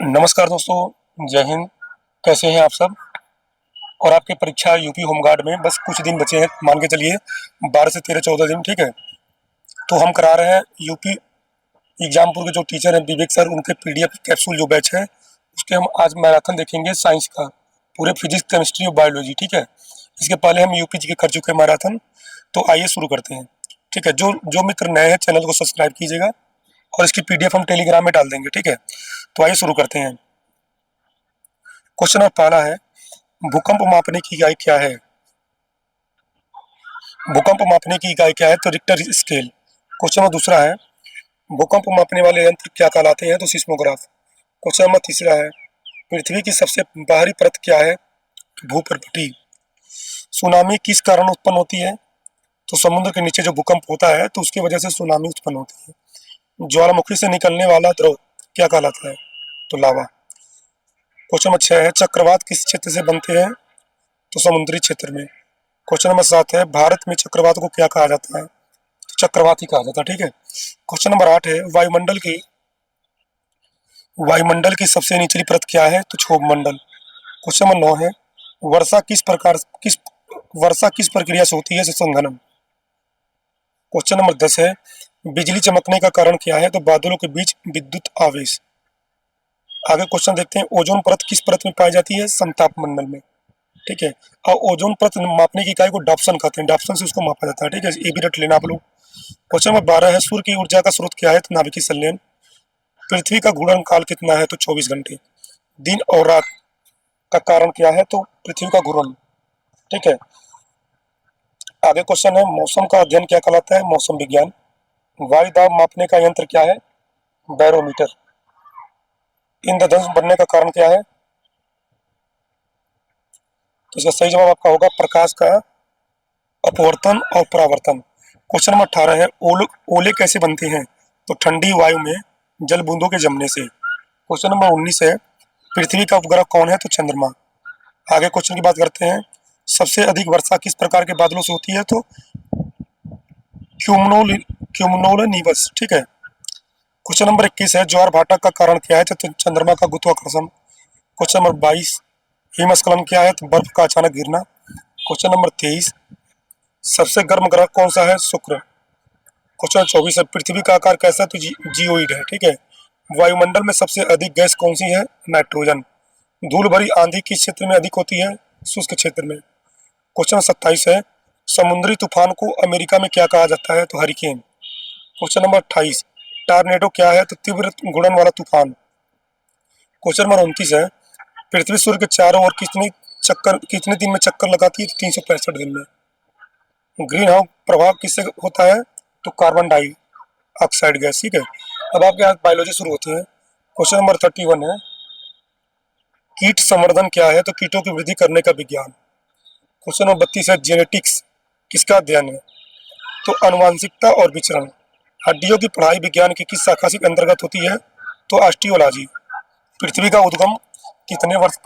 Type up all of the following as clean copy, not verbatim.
नमस्कार दोस्तों, जय हिंद। कैसे हैं आप सब? और आपकी परीक्षा यूपी होमगार्ड में बस कुछ दिन बचे हैं, मान के चलिए 12 से 13-14 दिन। ठीक है, तो हम करा रहे हैं यूपी एग्जामपुर के जो टीचर हैं विवेक सर, उनके पीडीएफ कैप्सूल जो बैच है उसके हम आज मैराथन देखेंगे साइंस का, पूरे फिजिक्स केमिस्ट्री और बायोलॉजी। ठीक है, इसके पहले हम यूपी जी के कर चुके हैं मैराथन। तो आइए शुरू करते हैं। ठीक है, जो जो मित्र नए हैं चैनल को सब्सक्राइब कीजिएगा और इसकी पीडीएफ हम टेलीग्राम में डाल देंगे। ठीक है, तो आइए शुरू करते हैं। क्वेश्चन नंबर पहला है, भूकंप मापने की इकाई क्या है? भूकंप मापने की इकाई क्या है? तो रिक्टर स्केल। क्वेश्चन नंबर दूसरा है, भूकंप मापने वाले यंत्र क्या कहलाते हैं? तो सिस्मोग्राफ। क्वेश्चन नंबर तीसरा है, पृथ्वी की सबसे बाहरी परत क्या है? भूपर्वती। सुनामी किस कारण उत्पन्न होती है? तो समुद्र के नीचे जो भूकंप होता है तो उसकी वजह से सुनामी उत्पन्न होती है। ज्वालामुखी से निकलने वाला द्रव क्या कहलाता है? तो लावा। क्वेश्चन नंबर 6 है, चक्रवात किस क्षेत्र से बनते हैं? तो समुद्री क्षेत्र में। क्वेश्चन नंबर 7 है, भारत में चक्रवात को क्या कहा जाता है? तो चक्रवात ही कहा जाता है। ठीक है, क्वेश्चन नंबर 8 है, वायुमंडल की सबसे निचली परत क्या है? तो क्षोभ मंडल। क्वेश्चन नंबर 9 है, वर्षा किस प्रकार किस वर्षा किस प्रक्रिया से होती है? तो संघनन। क्वेश्चन नंबर 10 है, बिजली चमकने का कारण क्या है? तो बादलों के बीच विद्युत आवेश। आगे क्वेश्चन देखते हैं, ओजोन परत किस परत में पाई जाती है? समताप मंडल में। ठीक है, और ओजोन परत मापने की इकाई को डाप्सन कहते हैं, डाप्सन से उसको मापा जाता है। ठीक है, ये भी रट लेना आप लोग। क्वेश्चन नंबर 12 है, सूर्य की ऊर्जा का स्रोत क्या है? तो नाभिकीय संलयन। पृथ्वी का घूर्णन काल कितना है? तो 24 घंटे। दिन और रात का कारण क्या है? तो पृथ्वी का घूर्णन। ठीक है, आगे क्वेश्चन है, मौसम का अध्ययन क्या कहलाता है? मौसम विज्ञान। वायु दाब मापने का यंत्र क्या है? बैरोमीटर। इंद्रधनुष बनने का कारण क्या है? तो इसका सही जवाब आपका होगा प्रकाश का अपवर्तन और परावर्तन। क्वेश्चन नंबर 18 है, ओले कैसे बनते हैं? तो ठंडी वायु में जल बूंदों के जमने से। क्वेश्चन नंबर 19 है, पृथ्वी का उपग्रह कौन है? तो चंद्रमा। आगे क्वेश्चन की बात करते हैं, सबसे अधिक वर्षा किस प्रकार के बादलों से होती है? तो क्यूमुलोनिम्बस। ठीक है, क्वेश्चन नंबर 21 है, ज्वार भाटा का कारण क्या है? तो चंद्रमा का गुरुत्वाकर्षण। क्वेश्चन नंबर 22, हिमस्खलन क्या है? तो बर्फ का अचानक गिरना। क्वेश्चन नंबर 23, सबसे गर्म ग्रह कौन सा है? शुक्र। क्वेश्चन 24 है, पृथ्वी का आकार कैसा है? तो जियोइड है। ठीक है, वायुमंडल में सबसे अधिक गैस कौन सी है? नाइट्रोजन। धूल भरी आंधी किस क्षेत्र में अधिक होती है? शुष्क क्षेत्र में। क्वेश्चन 27 है, समुद्री तूफान को अमेरिका में क्या कहा जाता है? तो हरिकेन। क्वेश्चन नंबर 28, टॉर्नेडो क्या है? तो तीव्र घूर्णन वाला तूफान। क्वेश्चन नंबर 29 है, पृथ्वी सूर्य के चारों ओर कितने दिन में चक्कर लगाती है? 365 दिन में। ग्रीन हाउस प्रभाव किससे होता है? तो कार्बन डाइऑक्साइड गैस। ठीक है, अब आपके यहाँ बायोलॉजी शुरू होती है। क्वेश्चन नंबर 31 है, कीट संवर्धन क्या है? तो कीटों की वृद्धि करने का विज्ञान। क्वेश्चन नंबर 32 है, जेनेटिक्स किसका अध्ययन है? तो आनुवांशिकता और विचरण। हड्डियों की पढ़ाई विज्ञान की किस शाखा के अंतर्गत होती है? तो ऑस्टियोलॉजी। पृथ्वी का उद्गम कितने वर्ष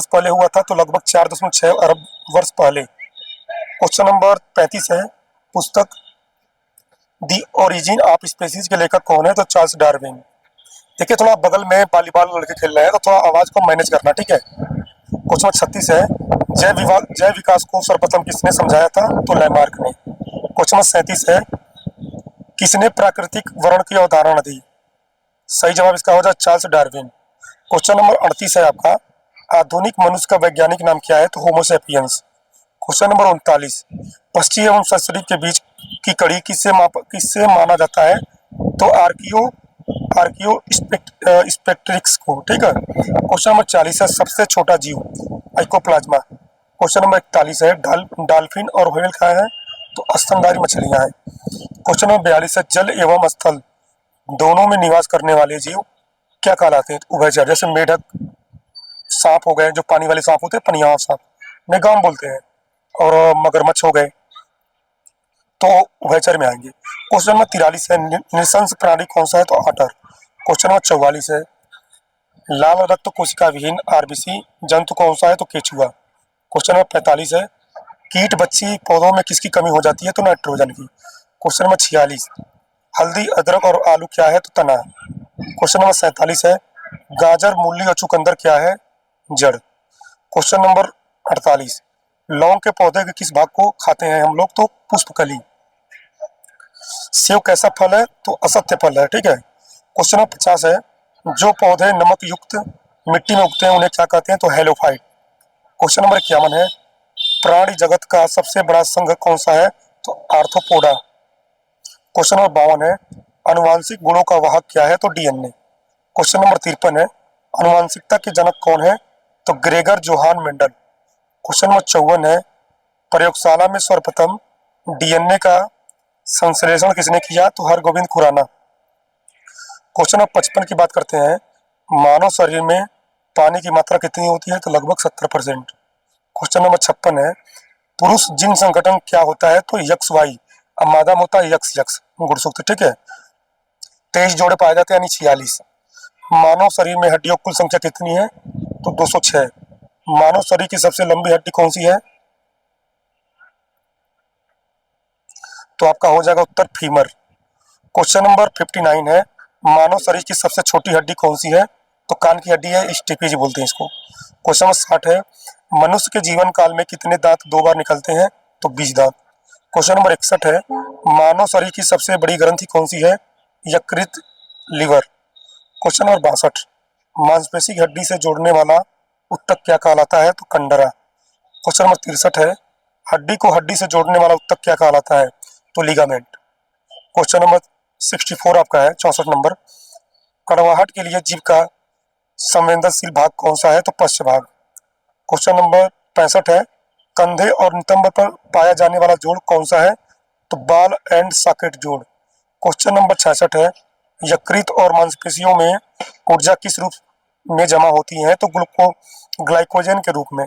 पहले हुआ था? तो लगभग 4.6 अरब वर्ष पहले। क्वेश्चन नंबर 35 है, पुस्तक दी ओरिजिन ऑफ स्पीसीज के लेखक कौन है? तो चार्ल्स डार्विन। देखिए, थोड़ा बगल में वॉलीबॉल लड़के खेल रहे हैं तो थोड़ा आवाज को मैनेज करना। ठीक है, क्वेश्चन 36 है, जय विकास को सर्वप्रथम किसने समझाया था? तो लैमार्क ने। क्वेश्चन 37 है, किसने प्राकृतिक वर्ण की अवधारणा दी? सही जवाब इसका हो जाए चार्ल्स डार्विन। क्वेश्चन नंबर 38 है आपका, आधुनिक मनुष्य का वैज्ञानिक नाम क्या है? तो होमोसेपियंस। क्वेश्चन नंबर 39, पश्चिम एवं संस्कृत के बीच की कड़ी किससे माना जाता है? तो आर्कियो स्पेक्ट्रिक्स को। ठीक है, क्वेश्चन नंबर 40 है, सबसे छोटा जीव आइकोप्लाज्मा। क्वेश्चन नंबर 41 है, डॉल्फिन और व्हेल क्या है? तो स्तनधारी मछलियां हैं। क्वेश्चन नंबर 42 है, जल एवं स्थल दोनों में निवास करने वाले जीव क्या कहलाते हैं? तो उभयचर। जैसे मेढक, सांप हो गए, जो पानी वाले सांप होते हैं, पनिया सांप निगाम बोलते हैं, और मगरमच्छ हो गए तो उभयचर में आएंगे। क्वेश्चन नंबर 43 है, निशंस प्राणी कौन सा है? तो ऑटर। क्वेश्चन नंबर 44 है, लाल रक्त कोशिका विहीन आरबीसी जंतु कौन सा है? तो केचुआ। क्वेश्चन नंबर 45 है, कीट बच्ची पौधों में किसकी कमी हो जाती है? तो नाइट्रोजन की। क्वेश्चन नंबर 46, हल्दी, अदरक और आलू क्या है? तो तना। क्वेश्चन नंबर 47 है, गाजर, मूली और चुकंदर क्या है? जड़। क्वेश्चन नंबर 48, लौंग के पौधे के किस भाग को खाते हैं हम लोग? तो पुष्पकली। सेव कैसा फल है? तो असत्य फल है, ठीक है। क्वेश्चन नंबर 50 है, जो पौधे नमक युक्त मिट्टी में उगते हैं उन्हें क्या कहते हैं? तो हेलोफाइट। क्वेश्चन नंबर 51 है, प्राणी जगत का सबसे बड़ा संघ कौन सा है? तो आर्थ्रोपोडा। क्वेश्चन नंबर 52 है, आनुवांशिक गुणों का वाहक क्या है? तो डीएनए। क्वेश्चन नंबर 53 है, आनुवांशिकता के जनक कौन है? तो Gregor Johan Mendel. Question number 54 है, प्रयोगशाला में सर्वप्रथम डीएनए का संश्लेषण किसने किया? तो हरगोविंद खुराना। क्वेश्चन नंबर 55 की बात करते हैं, मानव शरीर में पानी की मात्रा कितनी होती है? तो लगभग 70%। क्वेश्चन नंबर 56 है, पुरुष जिन संगठन क्या होता है? तो यक्स वाई। अब मादा में होता है यक्स यक्स गुणसूत्र, ठीक है। 23 जोड़े पाए जाते हैं यानी 46। मानव शरीर में हड्डियों की कुल संख्या कितनी है? तो 206। मानव शरीर की सबसे लंबी हड्डी कौन सी है? तो आपका हो जाएगा उत्तर फीमर। क्वेश्चन नंबर 59 है, मानव शरीर की सबसे छोटी हड्डी कौन सी है? तो कान की हड्डी है, स्टेपेज बोलते हैं इसको। क्वेश्चन नंबर 60 है, मनुष्य के जीवन काल में कितने दांत 2 बार निकलते हैं? तो 20 दांत। क्वेश्चन नंबर 61 है, मानव शरीर की सबसे बड़ी ग्रंथि कौन सी है? यकृत, लिवर। क्वेश्चन नंबर 62, मांसपेशी की हड्डी से जोड़ने वाला उत्तक क्या कहलाता है? तो कंडरा। क्वेश्चन नंबर 63 है, हड्डी को हड्डी से जोड़ने वाला उत्तक क्या कहलाता है? तो लिगामेंट। क्वेश्चन नंबर 64 आपका है, 64 नंबर, कड़वाहट के लिए जीभ का संवेदनशील भाग कौन सा है? तो पश्च भाग। क्वेश्चन नंबर 65 है, कंधे और नितंब पर पाया जाने वाला जोड़ कौन सा है? तो बाल एंड सॉकेट जोड़। क्वेश्चन नंबर 66 है, यकृत और मांसपेशियों में ऊर्जा किस रूप में जमा होती है? तो ग्लाइकोजन के रूप में।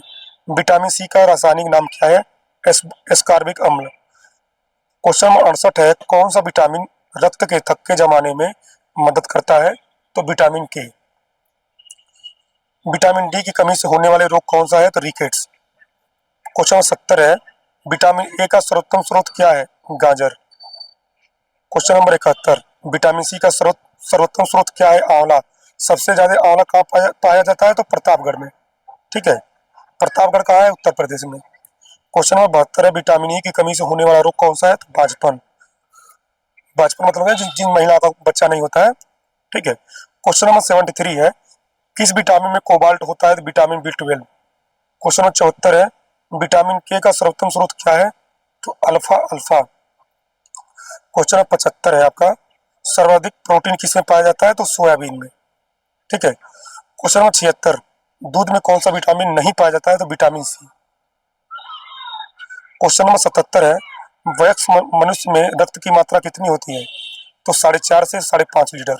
विटामिन सी का रासायनिक नाम क्या है? एस्कॉर्बिक अम्ल। क्वेश्चन नंबर 68 है, कौन सा विटामिन रक्त के थक्के जमाने में मदद करता है? तो विटामिन के। विटामिन डी की कमी से होने वाले रोग कौन सा है? तो रिकेट्स। क्वेश्चन नंबर 70 है, विटामिन ए का सर्वोत्तम स्रोत क्या है? गाजर। क्वेश्चन नंबर 71, विटामिन सी का सर्वोत्तम स्रोत क्या है? आंवला। सबसे ज्यादा आंवला कहाँ पाया जाता है? तो प्रतापगढ़ में, ठीक है। प्रतापगढ़ कहाँ है? उत्तर प्रदेश में। क्वेश्चन नंबर 72 है, विटामिन ई की कमी से होने वाला रोग कौन सा है? तो बाजपन। बाजपन मतलब है जिन महिलाओं का बच्चा नहीं होता है, ठीक है। क्वेश्चन नंबर 73 है, किस विटामिन में कोबाल्ट होता है? तो विटामिन B12। क्वेश्चन नंबर 74 है, विटामिन के का सर्वोत्तम स्रोत क्या है? तो अल्फा अल्फा। क्वेश्चन नंबर 75 है आपका, सर्वाधिक प्रोटीन किसमें पाया जाता है? तो सोयाबीन में, ठीक है। क्वेश्चन नंबर 76, दूध में कौन सा विटामिन नहीं पाया जाता है? तो विटामिन सी। क्वेश्चन नंबर 77 है, वयस्क मनुष्य में रक्त की मात्रा कितनी होती है? तो 4.5 से 5.5 लीटर।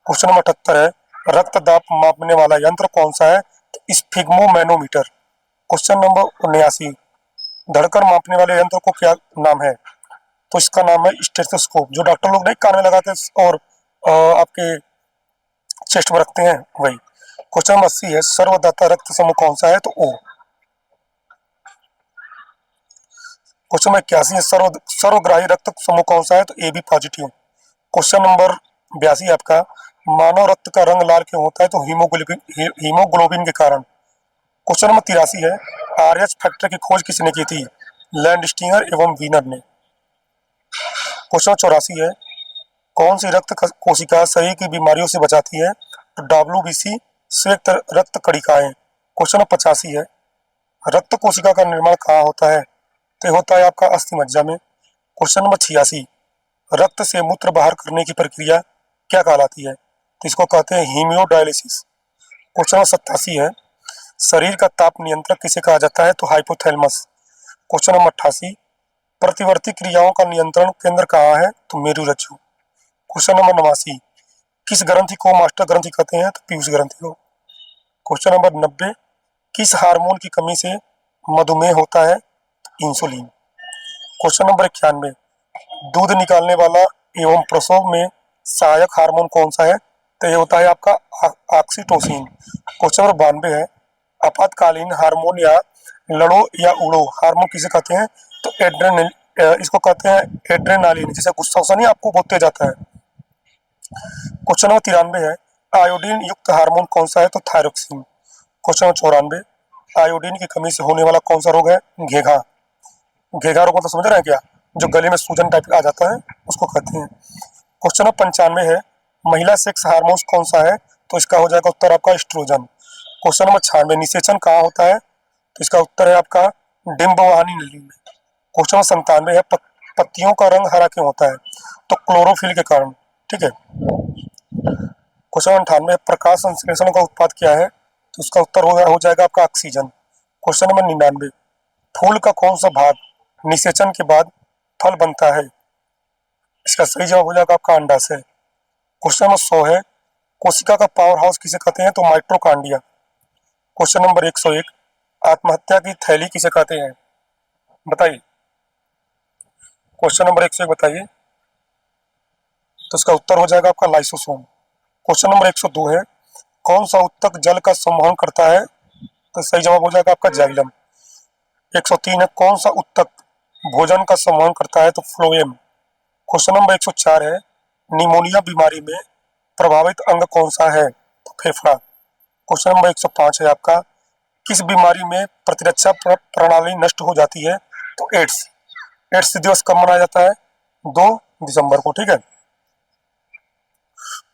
क्वेश्चन नंबर 78 है, रक्त दाब मापने वाला यंत्र कौन सा है? तो स्फिग्मोमैनोमीटर। क्वेश्चन नंबर 79, धड़कन मापने वाले यंत्र को क्या नाम है? तो इसका नाम है स्टेथोस्कोप, जो डॉक्टर लोग नहीं कान में लगाते और आपके चेस्ट में रखते हैं, वही। क्वेश्चन नंबर 80 है, सर्वदाता रक्त समूह कौन सा है? तो ओ। क्वेश्चन नंबर 81 है, सर्वग्राही रक्त समूह कौन सा है? तो A B positive. Question number 82 आपका, मानव रक्त का रंग लाल क्यों होता है? तो हीमोग्लोबिन के कारण। क्वेश्चन नंबर 83 है, आरएच फैक्टर की खोज किसने की थी? लैंडस्टीनर एवं वीनर ने। क्वेश्चन 84 है, कौन सी रक्त कोशिका शरीर की बीमारियों से बचाती है? तो WBC श्वेत रक्त कणिकाएं। क्वेश्चन नंबर 85 है, रक्त कोशिका का निर्माण कहाँ होता है? तो होता है आपका अस्थि मज्जा में। क्वेश्चन नंबर 86, रक्त से मूत्र बाहर करने की प्रक्रिया क्या कहलाती है? तो इसको कहते हैं हीमियोडायलिसिस। क्वेश्चन नंबर 87 है, शरीर का ताप नियंत्रक किसे कहा जाता है? तो हाइपोथैलेमस। क्वेश्चन नंबर 88, प्रतिवर्ती क्रियाओं का नियंत्रण केंद्र कहाँ है? तो मेरुरज्जु। क्वेश्चन नंबर 89, किस ग्रंथि को मास्टर ग्रंथि कहते हैं? तो पीयूष ग्रंथि को। क्वेश्चन नंबर 90, किस हार्मोन की कमी से मधुमेह होता है? तो इंसुलिन। क्वेश्चन नंबर 91, दूध निकालने वाला एवं प्रसव में सहायक हार्मोन कौन सा है? तो ये होता है आपका ऑक्सीटोसिन। क्वेश्चन नंबर 92 है, आपातकालीन हार्मोन या लड़ो या उड़ो हार्मोन किसे कहते हैं? तो एड्रेनल, इसको कहते हैं एड्रेनालिन। जैसे गुस्सा नहीं आपको बहुत तेज आता है। क्वेश्चन नंबर 93 है, आयोडीन युक्त हार्मोन कौन सा है? तो थायरोक्सिन। क्वेश्चन नंबर 94, आयोडीन की कमी से होने वाला कौन सा रोग है? घेघा। घेघा रोग मतलब समझ रहे हैं क्या? जो गले में सूजन टाइप आ जाता है उसको कहते हैं। क्वेश्चन नंबर 95 है, महिला सेक्स हार्मोन कौन सा है? तो इसका हो जाएगा उत्तर आपका एस्ट्रोजन। क्वेश्चन नंबर 96, निषेचन कहाँ होता है? तो इसका उत्तर है आपका डिम्बवाहिनी नली में। क्वेश्चन नंबर 97 है, पत्तियों का रंग हरा क्यों होता है? तो क्लोरोफिल के कारण। ठीक है। क्वेश्चन 98, प्रकाश संश्लेषण का उत्पाद क्या है? तो इसका उत्तर हो जाएगा आपका ऑक्सीजन। क्वेश्चन नंबर 99, फूल का कौन सा भाग निषेचन के बाद फल बनता है? इसका सही जवाब हो जाएगा आपका अंडाशय। क्वेश्चन नंबर 100 है, कोशिका का पावर हाउस किसे कहते हैं? तो माइटोकॉन्ड्रिया। क्वेश्चन नंबर 101, आत्महत्या की थैली किसे कहते हैं? बताइए। क्वेश्चन नंबर 101 बताइए। तो इसका उत्तर हो जाएगा आपका लाइसोसोम। क्वेश्चन नंबर 102 है, कौन सा ऊतक जल का संवहन करता है? तो सही जवाब हो जाएगा आपका जाइलम। 103 है, कौन सा ऊतक भोजन का संवहन करता है? तो फ्लोएम। क्वेश्चन नंबर 104 है, निमोनिया बीमारी में प्रभावित अंग कौन सा है? तो फेफड़ा। क्वेश्चन नंबर 105 है आपका, किस बीमारी में प्रतिरक्षा प्रणाली नष्ट हो जाती है? तो एड्स। एड्स दिवस कब मनाया जाता है? 2 दिसंबर को। ठीक है।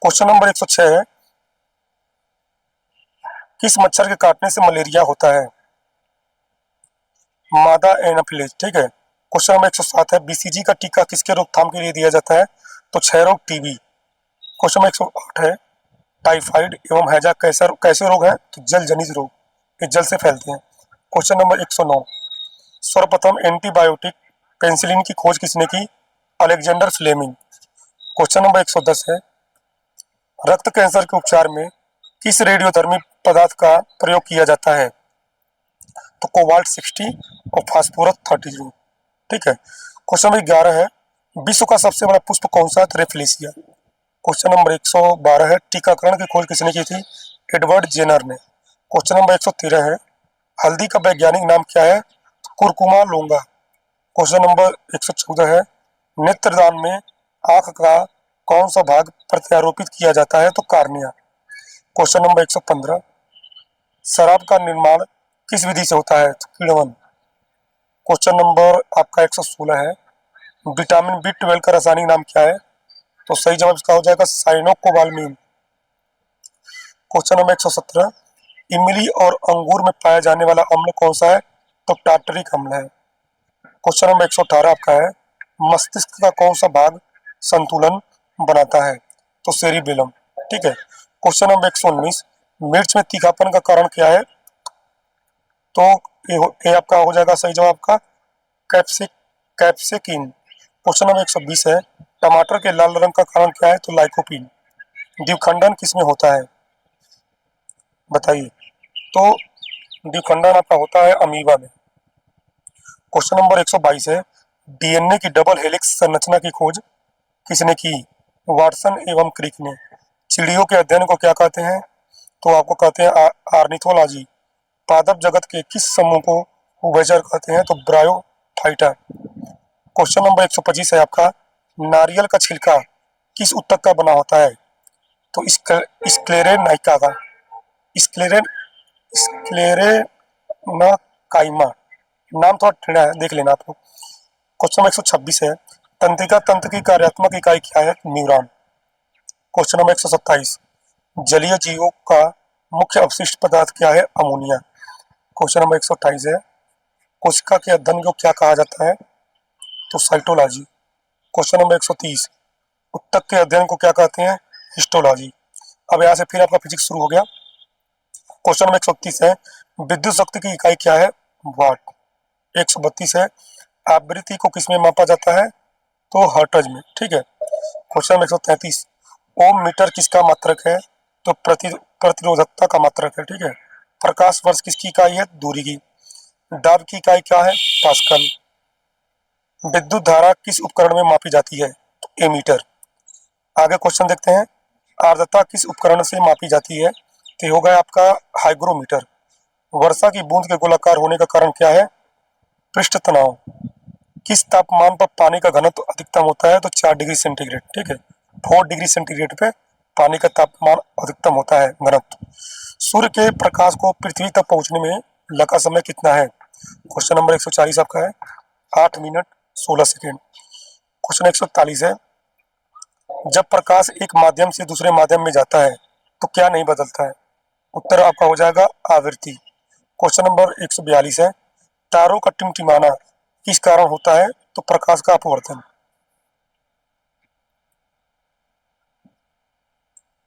क्वेश्चन नंबर 106 है, किस मच्छर के काटने से मलेरिया होता है? मादा एनाफिलिस। ठीक है। क्वेश्चन नंबर 107 है, बीसीजी का टीका किसके रोकथाम के लिए दिया जाता है? तो क्षय रोग, टीबी। क्वेश्चन नंबर 108 है, टाइफाइड एवं हैजा कैसे रोग है? तो जल जनित रोग, ये जल से फैलते हैं। क्वेश्चन नंबर 109, सर्वप्रथम एंटीबायोटिक पेनिसिलिन की खोज किसने की? Alexander Fleming. क्वेश्चन नंबर 110 है, रक्त कैंसर के उपचार में किस रेडियोधर्मी पदार्थ का प्रयोग किया जाता है? तो कोबाल्ट 60 और फास्फोरस 32। ठीक है। क्वेश्चन नंबर 11 है, विश्व का सबसे बड़ा पुष्प कौन सा है? तो रेफलेशिया। क्वेश्चन नंबर 112 है, टीकाकरण की खोज किसने की थी? एडवर्ड जेनर ने। क्वेश्चन नंबर 113 है, हल्दी का वैज्ञानिक नाम क्या है? कुरकुमा लोंगा। क्वेश्चन नंबर 114 है, नेत्रदान में आंख का कौन सा भाग प्रत्यारोपित किया जाता है? तो कार्निया। क्वेश्चन नंबर 115, शराब का निर्माण किस विधि से होता है? तो किण्वन। क्वेश्चन नंबर आपका 116 है, विटामिन B12 का रासायनिक नाम क्या है? तो सही जवाब इसका हो जाएगा साइनोकोबाल्मीन। क्वेश्चन नंबर 117, इमली और अंगूर में पाया जाने वाला अम्ल कौन सा है? तो टार्टरिक अम्ल है। क्वेश्चन नंबर 118 आपका है, मस्तिष्क का कौन सा भाग संतुलन बनाता है? तो सेरिबेलम। ठीक है। क्वेश्चन नंबर 119, मिर्च में तीखापन का कारण क्या है? तो ये आपका हो जाएगा सही जवाब आपका कैप्सिकिन। क्वेश्चन नंबर 120 है, टमाटर के लाल रंग का कारण क्या है? तो लाइकोपीन। द्विखंडन किसमें होता है? बताइए। तो द्विखंडन आपका होता है अमीबा में। क्वेश्चन नंबर 122 है, डीएनए की डबल हेलिक्स संरचना की खोज किसने की? वाटसन एवं क्रिक ने। चिड़ियों के अध्ययन को क्या कहते हैं? तो आपको कहते हैं आर्निथोलॉजी। पादप जगत के किस समूह को उभयचर कहते हैं? तो ब्रायोफाइटा। क्वेश्चन नंबर 125 है आपका, नारियल का छिलका किस ऊतक का बना होता है? तो स्क्लेरेनाइका का। स्क्लेरे स्क्लेरेनाकाइमा। नाम थोड़ा टेढ़ा है, देख लेना आप लोग। क्वेश्चन नंबर 126 है, तंत्रिका तंत्र की कार्यात्मक इकाई क्या है? न्यूरॉन। क्वेश्चन नंबर 127, जलीय जीवों का मुख्य अवशिष्ट पदार्थ क्या है? अमोनिया। क्वेश्चन नंबर 128 है, कोशिका के अध्ययन को क्या कहा जाता है? तो साइटोलॉजी। क्वेश्चन नंबर 130, ऊतक के अध्ययन को क्या कहते हैं? हिस्टोलॉजी। अब यहाँ से फिर आपका फिजिक्स शुरू हो गया। क्वेश्चन नंबर 131 है, विद्युत शक्ति की इकाई क्या है? वाट। 132 है, आवृत्ति को किसमें मापा जाता है? तो हर्ट्ज में। ठीक है। क्वेश्चन नंबर 133, ओम मीटर किसका मात्रक है? तो प्रतिरोधकता का मात्रक है। ठीक है। प्रकाश वर्ष किसकी इकाई है? दूरी की। दाब की इकाई क्या है? पास्कल। विद्युत धारा किस उपकरण में मापी जाती है? तो एमीटर। आगे क्वेश्चन देखते हैं, आर्द्रता किस उपकरण से मापी जाती है? तो होगा आपका हाइग्रोमीटर। वर्षा की बूंद के गोलाकार होने का कारण क्या है? पृष्ठ तनाव। किस तापमान पर पानी का घनत्व अधिकतम होता है? तो 4 डिग्री सेंटीग्रेड। ठीक है। 4 डिग्री सेंटीग्रेड पे पानी का तापमान अधिकतम होता है, घनत्व। सूर्य के प्रकाश को पृथ्वी तक पहुंचने में लगा समय कितना है? क्वेश्चन नंबर 140 आपका है 8 मिनट 16 सेकेंड। क्वेश्चन 141 है, जब प्रकाश एक माध्यम से दूसरे माध्यम में जाता है तो क्या नहीं बदलता है? उत्तर आपका हो जाएगा आवृत्ति। क्वेश्चन नंबर 142 है, तारों का टिमटिमाना किस कारण होता है? तो प्रकाश का अपवर्तन।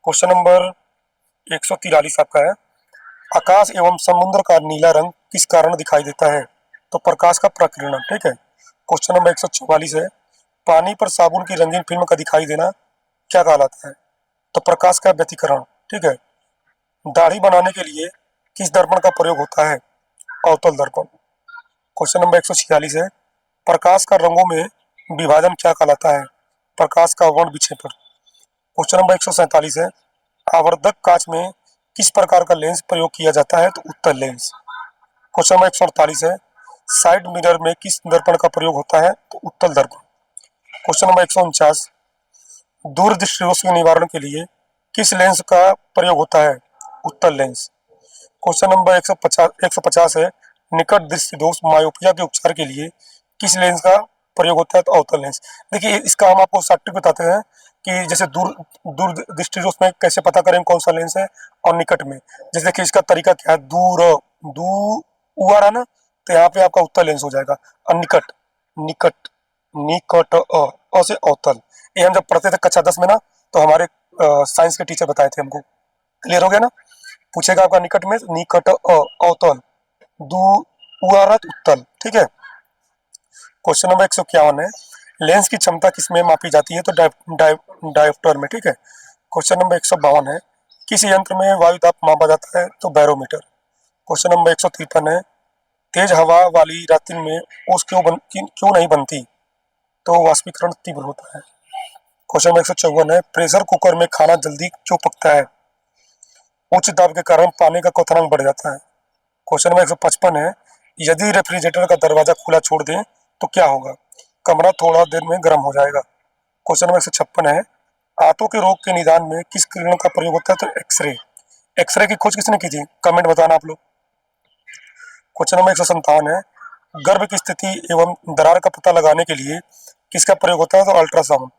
क्वेश्चन नंबर 143 आपका है, आकाश एवं समुद्र का नीला रंग किस कारण दिखाई देता है? तो प्रकाश का प्रकीर्णन। ठीक है। क्वेश्चन नंबर 144 है, पानी पर साबुन की रंगीन फिल्म का दिखाई देना क्या कहलाता है? तो प्रकाश का व्यतिकरण। ठीक है। दाढ़ी बनाने के लिए किस दर्पण का प्रयोग होता है? अवतल दर्पण। क्वेश्चन नंबर 146 है, प्रकाश का रंगों में विभाजन क्या कहलाता है? प्रकाश का वर्ण विक्षेपण। क्वेश्चन नंबर 147 है, आवर्धक कांच में किस प्रकार का लेंस प्रयोग किया जाता है? तो उत्तल लेंस। क्वेश्चन नंबर 148 है, साइड मिरर में किस दर्पण का प्रयोग होता है? तो उत्तल दर्पण। क्वेश्चन नंबर 149, दूरदृष्टि दोष के निवारण के लिए किस लेंस का प्रयोग होता है? उत्तल लेंस। क्वेश्चन नंबर 150 है, निकट दृष्टि दोष मायोपिया के उपचार के लिए किस लेंस का प्रयोग होता है? तो अवतल लेंस। देखिए इसका हम आपको सटीक बताते हैं कि जैसे दूर दूर दृष्टि दोष में कैसे पता करें कौन सा लेंस है और निकट में। जैसे देखिए इसका तरीका क्या है, दूर दू उ आ रहा ना, तो यहाँ पे आपका उत्तल लेंस हो जाएगा। और निकट निकट निकट से अवतल। ये हम जब पढ़ते थे कक्षा 10 में ना, तो हमारे साइंस के टीचर बताए थे हमको। क्लियर हो गया ना? पूछेगा आपका निकट में निकट अवतल, दू उआरत उत्तल। ठीक है। क्वेश्चन नंबर 151 है, लेंस की क्षमता किसमें मापी जाती है? तो डायोप्टर में। ठीक है। क्वेश्चन नंबर 152 है, किस यंत्र में वायु दाब मापा जाता है? तो बैरोमीटर। क्वेश्चन नंबर 153 है, तेज हवा वाली रात्रि में ओस क्यों नहीं बनती? तो वाष्पीकरण तीव्र होता है। क्वेश्चन नंबर 154 है, प्रेशर कुकर में खाना जल्दी क्यों पकता है? उच्च दाब के कारण पानी का क्वथनांक बढ़ जाता है। क्वेश्चन नंबर 155 है, यदि रेफ्रिजरेटर का दरवाजा खुला छोड़ दें तो क्या होगा? कमरा थोड़ा देर में गर्म हो जाएगा। क्वेश्चन नंबर 156 है, आंतों के रोग के निदान में किस किरण का प्रयोग होता है? तो एक्सरे। एक्सरे की खोज किसने की थी? कमेंट बताना आप लोग। क्वेश्चन नंबर 157 है, गर्भ की स्थिति एवं दरार का पता लगाने के लिए किसका प्रयोग होता है? तो अल्ट्रासाउंड।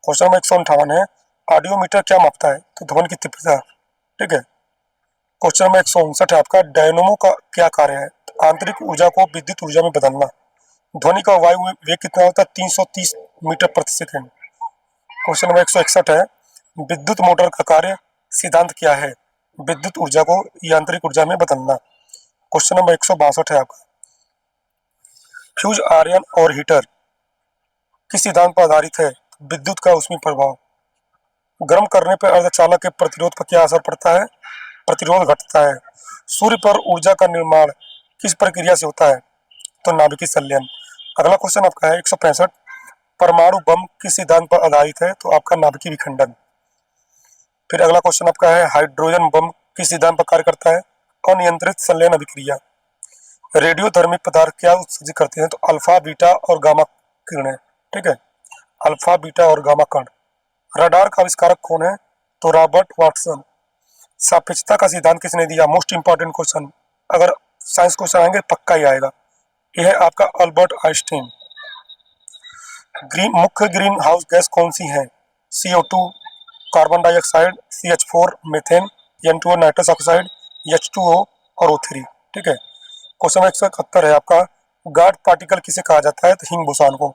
क्वेश्चन नंबर 158 है, ऑडियोमीटर क्या मापता है? तो ध्वनि की तीव्रता। ठीक है। क्वेश्चन नंबर 159 है आपका, डायनोमो का क्या कार्य है? तो आंतरिक ऊर्जा को विद्युत ऊर्जा में बदलना। ध्वनि का वायु वेग कितना होता है? 330 मीटर प्रति सेकंड। क्वेश्चन नंबर 161 है, विद्युत मोटर का कार्य सिद्धांत क्या है? विद्युत ऊर्जा को यांत्रिक ऊर्जा में बदलना। क्वेश्चन नंबर 162 है आपका, फ्यूज आयरन और हीटर किस सिद्धांत पर आधारित है? विद्युत का उसमें प्रभाव। गर्म करने पर अर्धचालक के प्रतिरोध पर क्या असर पड़ता है? प्रतिरोध घटता है। सूर्य पर ऊर्जा का निर्माण किस प्रक्रिया से होता है? तो नाभिकीय संलयन। अगला क्वेश्चन आपका है 165, परमाणु बम किस सिद्धांत पर आधारित है? तो आपका नाभिकीय विखंडन। फिर अगला क्वेश्चन आपका है, हाइड्रोजन बम किस सिद्धांत पर कार्य करता है? अनियंत्रित संलयन अभिक्रिया। रेडियोधर्मी पदार्थ क्या उत्सर्जित करते हैं? तो अल्फा बीटा और गामा किरणें। ठीक है। अल्फा बीटा और गामा कण। रडार का आविष्कारक कौन है? तो रॉबर्ट वाटसन। सापेक्षता का सिद्धांत किसने दिया? मोस्ट इंपॉर्टेंट क्वेश्चन, अगर साइंस क्वेश्चन आएंगे पक्का ही आएगा। यह है आपका अल्बर्ट आइंस्टीन। मुख्य ग्रीन हाउस गैस कौन सी है? CO2, carbon dioxide, CH4, methane, N2O nitrous oxide, H2O और O3। ठीक है। क्वेश्चन 171 है आपका, गार्ड पार्टिकल किसे कहा जाता है? तो हिंग बोसान को।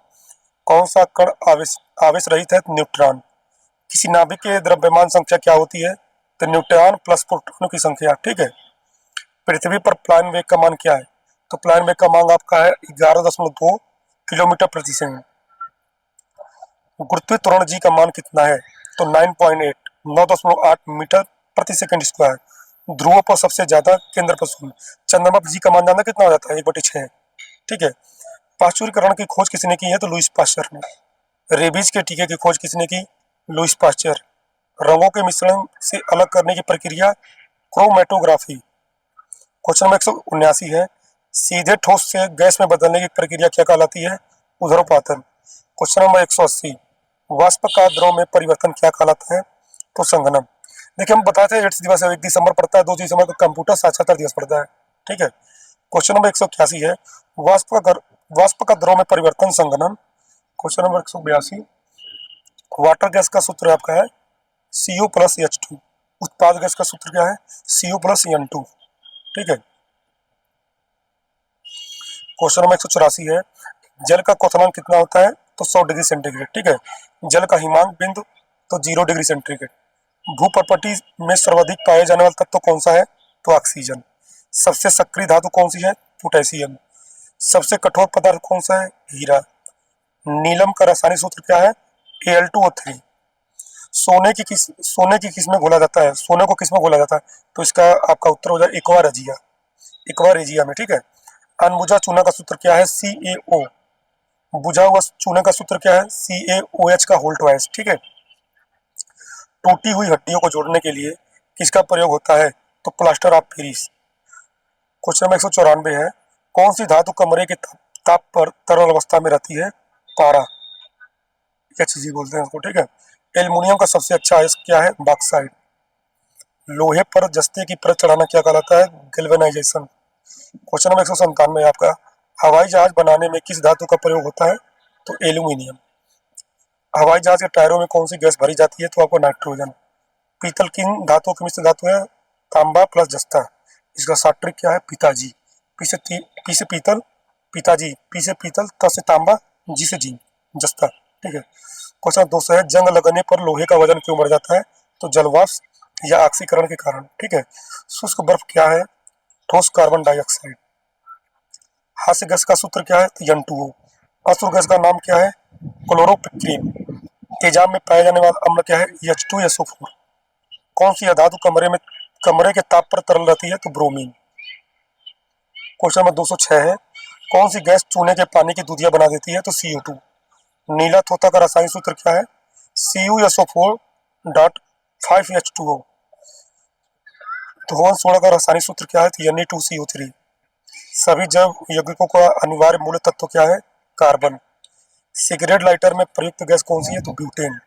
कौन सा कण आवेश रहित है? न्यूट्रॉन। किसी नाभिक के द्रव्यमान संख्या क्या होती है? तो न्यूट्रॉन प्लस प्रोटॉन की संख्या। ठीक है। पृथ्वी पर प्लान वेग का मान क्या है? तो प्लान वेग का मान आपका है 11.2 किलोमीटर प्रति सेकंड। गुरुत्वीय त्वरण जी का मान कितना है? तो 9.8 9.8 मीटर प्रति सेकंड स्क्वायर। ध्रुव पर सबसे ज्यादा, केंद्र पर शून्य। चंद्रमा पर जी का मान जानना कितना हो जाता है? 1/6। ठीक है। पाश्चुरीकरण की खोज किसने की है? तो लुईस पाश्चर ने। रेबीज के टीके की खोज किसने की? Louis Pasteur. रंगों के मिश्रण से अलग करने की प्रक्रिया क्रोमेटोग्राफी। क्वेश्चन नंबर 179 है, सीधे ठोस से गैस में बदलने की प्रक्रिया क्या कहलाती है? ऊर्ध्वपातन। क्वेश्चन नंबर 180, वाष्प का द्रव में परिवर्तन क्या कहलाता है? तो संगणन। देखिए हम बताए थे 8 दिवस है, 1 दिसंबर पड़ता है, 2 दिसंबर को कंप्यूटर साक्षरता दिवस पड़ता है। ठीक है। क्वेश्चन नंबर 181 है, वाष्प का द्रव में परिवर्तन संगणन। क्वेश्चन नंबर 182, वाटर गैस का सूत्र आपका है Cu+H2। उत्पाद गैस का सूत्र क्या है? Cu+N2। ठीक है। क्वेश्चन नंबर 184 है, जल का क्वथनांक कितना होता है? तो 100 डिग्री सेंटीग्रेड। ठीक है। जल का हिमांक बिंदु तो 0 डिग्री सेंटीग्रेड। भूपर्पटी में सर्वाधिक पाया जाने वाला तत्व कौन सा है? तो ऑक्सीजन। सबसे सक्रिय धातु कौन सी है? पोटेशियम। सबसे कठोर पदार्थ कौन सा है? हीरा। नीलम का रासायनिक सूत्र क्या है? Al2O3। सोने की किस में घोला जाता है? सोने को किस में घोला जाता है? तो इसका आपका उत्तर हो जाए एक्वा रेजिया। एक्वा रेजिया में। ठीक है। अनबुझा चूना का सूत्र क्या है? CaO। बुझा हुआ चूने का सूत्र क्या है? CaOH का होल ट्वाइस। ठीक है। टूटी हुई हड्डियों को जोड़ने के लिए किसका प्रयोग होता है? तो plaster of Paris. Question number 194 है, कौन सी धातु कमरे के ताप पर तरल अवस्था में रहती है? पारा। HG बोलते हैं उसको। ठीक है। एल्युमिनियम का सबसे अच्छा अयस्क क्या है? बॉक्साइट। लोहे पर जस्ते की परत चढ़ाना क्या कहलाता है? गैल्वेनाइजेशन। क्वेश्चन नंबर 197 आपका, हवाई जहाज बनाने में किस धातु का प्रयोग होता है? तो एल्यूमिनियम। हवाई जहाज के टायरों में कौन सी गैस भरी जाती है? तो आपको नाइट्रोजन। पीतल किन धातुओं की मिश्र धातु है? तांबा प्लस जस्ता। इसका शॉर्ट ट्रिक क्या है? पिताजी। पी से पीतल, पिताजी। पी से पीतल, त से तांबा, जी से जी, जस्ता। ठीक है। क्वेश्चन 200 है, जंग लगने पर लोहे का वजन क्यों बढ़ जाता है? तो जलवाष्प या ऑक्सीकरण के कारण। ठीक है। शुष्क बर्फ क्या है? ठोस कार्बन डाइऑक्साइड। हास्य गैस का सूत्र क्या है? तो N2O। अश्रु गैस का नाम क्या है? क्लोरोपिक्रीन। तेजाब में पाया जाने वाला अम्ल क्या है? H2SO4। कौन सी धातु कमरे के ताप पर तरल रहती है? तो ब्रोमीन। क्वेश्चन नंबर 206 है, कौन सी गैस चूने के पानी की दूधिया बना देती है? तो CO2। नीला तोता का रासायनिक सूत्र क्या है? CuSO4.5H2O। धोवन सोडा का रासायनिक सूत्र क्या है? तो Na2CO3। सभी जैव यौगिकों का अनिवार्य मूल तत्व क्या है? कार्बन। सिगरेट लाइटर में प्रयुक्त गैस कौन सी है? तो ब्यूटेन।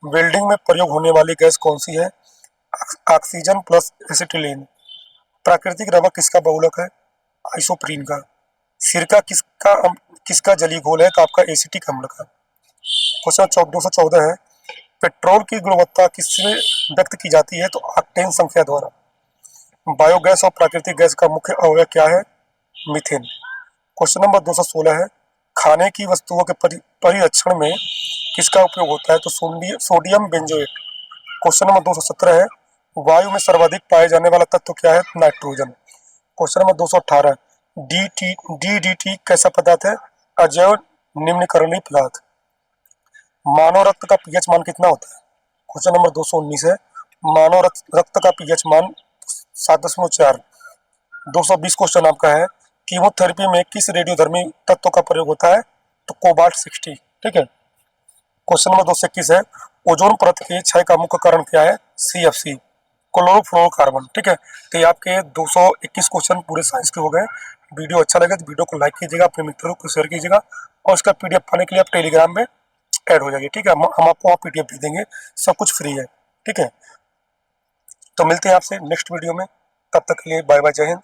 वेल्डिंग में प्रयोग होने वाली गैस कौन सी है? Oxygen plus acetylene. प्राकृतिक रबर किसका बहुलक है? आइसोप्रीन का। सिरका किसका जलीय घोल है? तो आपका एसिटिक अम्ल का। क्वेश्चन 214 है, पेट्रोल की गुणवत्ता किससे व्यक्त की जाती है? तो ऑक्टेन संख्या द्वारा। बायोगैस और प्राकृतिक गैस का मुख्य अवयव क्या है? मीथेन। क्वेश्चन नंबर 216 है, खाने की वस्तुओं के परिरक्षण में किसका उपयोग होता है? तो सोडियम बेंजोएट। क्वेश्चन नंबर 217 है, वायु में सर्वाधिक पाए जाने वाला तत्व क्या है? नाइट्रोजन। क्वेश्चन नंबर 218, DDT कैसा पदार्थ है? अजैव निम्नीकरणीय पदार्थ। मानव रक्त का पीएच मान कितना होता है? क्वेश्चन नंबर 219 है, मानव रक्त का पीएच मान 7.4। 220 क्वेश्चन आपका है, कीमोथेरेपी में किस रेडियोधर्मी तत्व का प्रयोग होता है? तो कोबाल्ट 60। ठीक है। क्वेश्चन नंबर 221 है, ओजोन परत के क्षय का मुख्य कारण क्या है? CFC, chlorofluorocarbon. ठीक है। तो ये आपके 221 क्वेश्चन पूरे साइंस के हो गए। वीडियो अच्छा लगे तो वीडियो को लाइक कीजिएगा, अपने मित्रों को शेयर कीजिएगा, और उसका PDF पाने के लिए आप टेलीग्राम में ऐड हो जाइए। ठीक है। हम आपको वहाँ PDF दे देंगे, सब कुछ फ्री है। ठीक है। तो मिलते हैं आपसे नेक्स्ट वीडियो में, तब तक के लिए बाय बाय, जय हिंद।